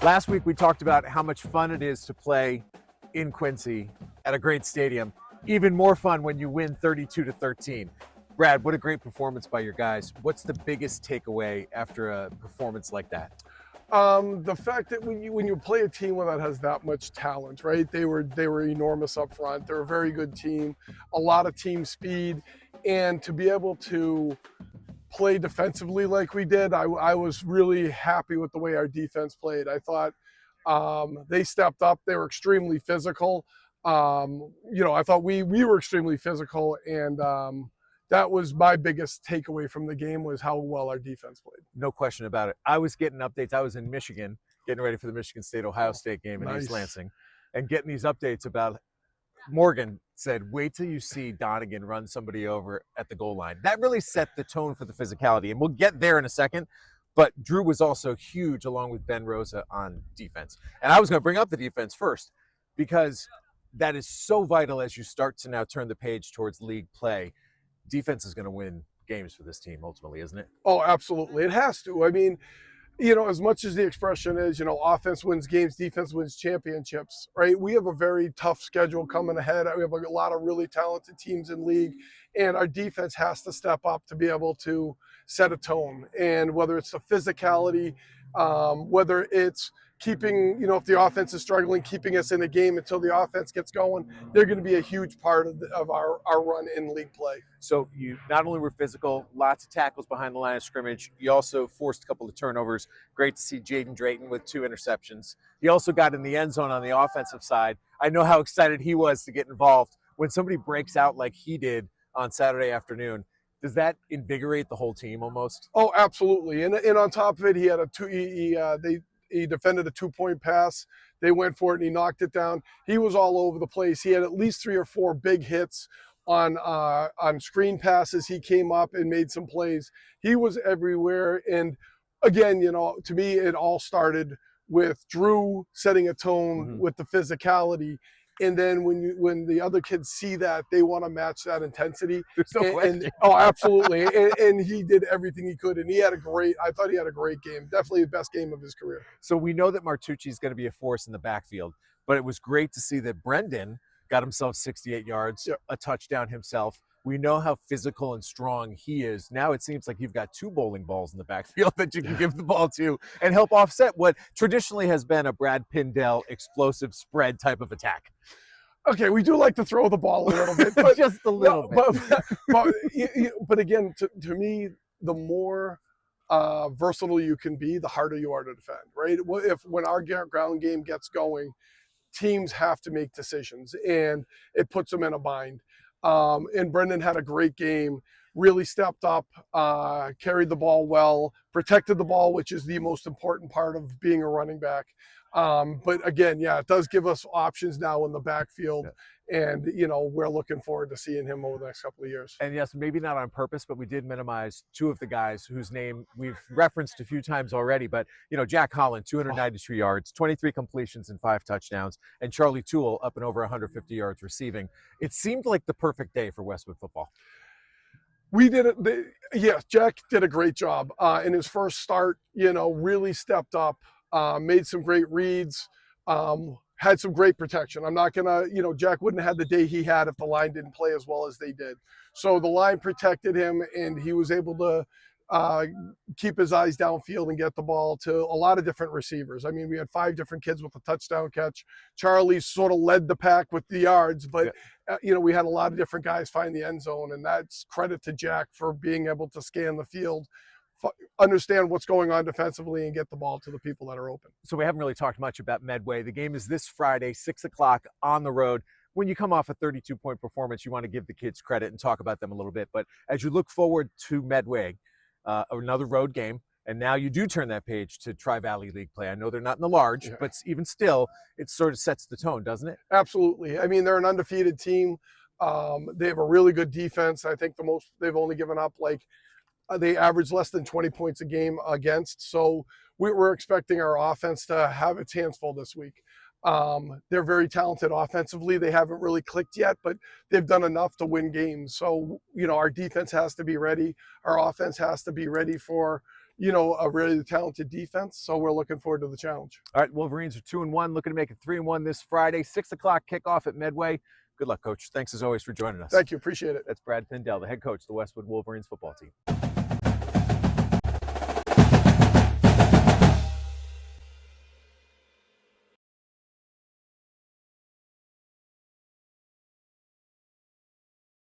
Last week we talked about how much fun it is to play in Quincy at a great stadium. Even more fun when you win 32-13. Brad, what a great performance by your guys. What's the biggest takeaway after a performance like that? The fact that when you play a team that has that much talent, right? They were enormous up front. They're a very good team, a lot of team speed, and to be able to play defensively like we did, I was really happy with the way our defense played. I thought they stepped up. They were extremely physical. I thought we were extremely physical, and that was my biggest takeaway from the game was how well our defense played. No question about it. I was getting updates. I was in Michigan getting ready for the Michigan State-Ohio State game in East Lansing and getting these updates about Morgan said, wait till you see Donegan run somebody over at the goal line. That really set the tone for the physicality, and we'll get there in a second. But Drew was also huge along with Ben Rosa on defense. And I was going to bring up the defense first because that is so vital as you start to now turn the page towards league play. Defense is going to win games for this team ultimately, isn't it? Oh, absolutely. It has to. I mean, as much as the expression is, offense wins games, defense wins championships, right? We have a very tough schedule coming ahead. We have a lot of really talented teams in league, and our defense has to step up to be able to set a tone. And whether it's the physicality, whether it's keeping, if the offense is struggling, keeping us in the game until the offense gets going, they're going to be a huge part of our run in league play. So you not only were physical, lots of tackles behind the line of scrimmage, you also forced a couple of turnovers. Great to see Jaden Drayton with 2 interceptions. He also got in the end zone on the offensive side. I know how excited he was to get involved. When somebody breaks out like he did on Saturday afternoon, does that invigorate the whole team almost? Oh, absolutely. And on top of it, he had he defended a 2-point pass. They went for it and he knocked it down. He was all over the place. He had at least 3 or 4 big hits on screen passes. He came up and made some plays. He was everywhere. And again, to me, it all started with Drew setting a tone with the physicality. And then when the other kids see that, they want to match that intensity. There's no question. Oh, absolutely. and he did everything he could. And I thought he had a great game. Definitely the best game of his career. So we know that Martucci is going to be a force in the backfield, but it was great to see that Brendan got himself 68 yards, a touchdown himself. We know how physical and strong he is. Now it seems like you've got 2 bowling balls in the backfield that you can give the ball to and help offset what traditionally has been a Brad Pindel explosive spread type of attack. Okay, we do like to throw the ball a little bit, but just a little bit. But again, to me, the more versatile you can be, the harder you are to defend, right? When our ground game gets going, teams have to make decisions, and it puts them in a bind. And Brendan had a great game, really stepped up, carried the ball well, protected the ball, which is the most important part of being a running back. But again, it does give us options now in the backfield. And, we're looking forward to seeing him over the next couple of years. And yes, maybe not on purpose, but we did minimize 2 of the guys whose name we've referenced a few times already. But, Jack Holland, 292 yards, 23 completions and 5 touchdowns, and Charlie Toole up and over 150 yards receiving. It seemed like the perfect day for Westwood football. We did it. Jack did a great job in his first start, really stepped up, made some great reads, had some great protection. I'm not going to, Jack wouldn't have had the day he had if the line didn't play as well as they did. So the line protected him, and he was able to keep his eyes downfield and get the ball to a lot of different receivers. I mean, we had 5 different kids with a touchdown catch. Charlie sort of led the pack with the yards, but, we had a lot of different guys find the end zone, and that's credit to Jack for being able to scan the field, understand what's going on defensively, and get the ball to the people that are open. So we haven't really talked much about Medway. The game is this Friday, 6 o'clock on the road. When you come off a 32-point performance, you want to give the kids credit and talk about them a little bit. But as you look forward to Medway, another road game, and now you do turn that page to Tri-Valley League play. I know they're not in the large, but even still, it sort of sets the tone, doesn't it? Absolutely. I mean, they're an undefeated team. They have a really good defense. I think they've only given up they average less than 20 points a game against. So we're expecting our offense to have its hands full this week. They're very talented offensively. They haven't really clicked yet, but they've done enough to win games. So, our defense has to be ready. Our offense has to be ready for you know, a really talented defense. So we're looking forward to the challenge. All right, Wolverines are 2-1, looking to make it 3-1 this Friday, 6 o'clock kickoff at Medway. Good luck, Coach. Thanks as always for joining us. Thank you. Appreciate it. That's Brad Pindel, the head coach of the Westwood Wolverines football team.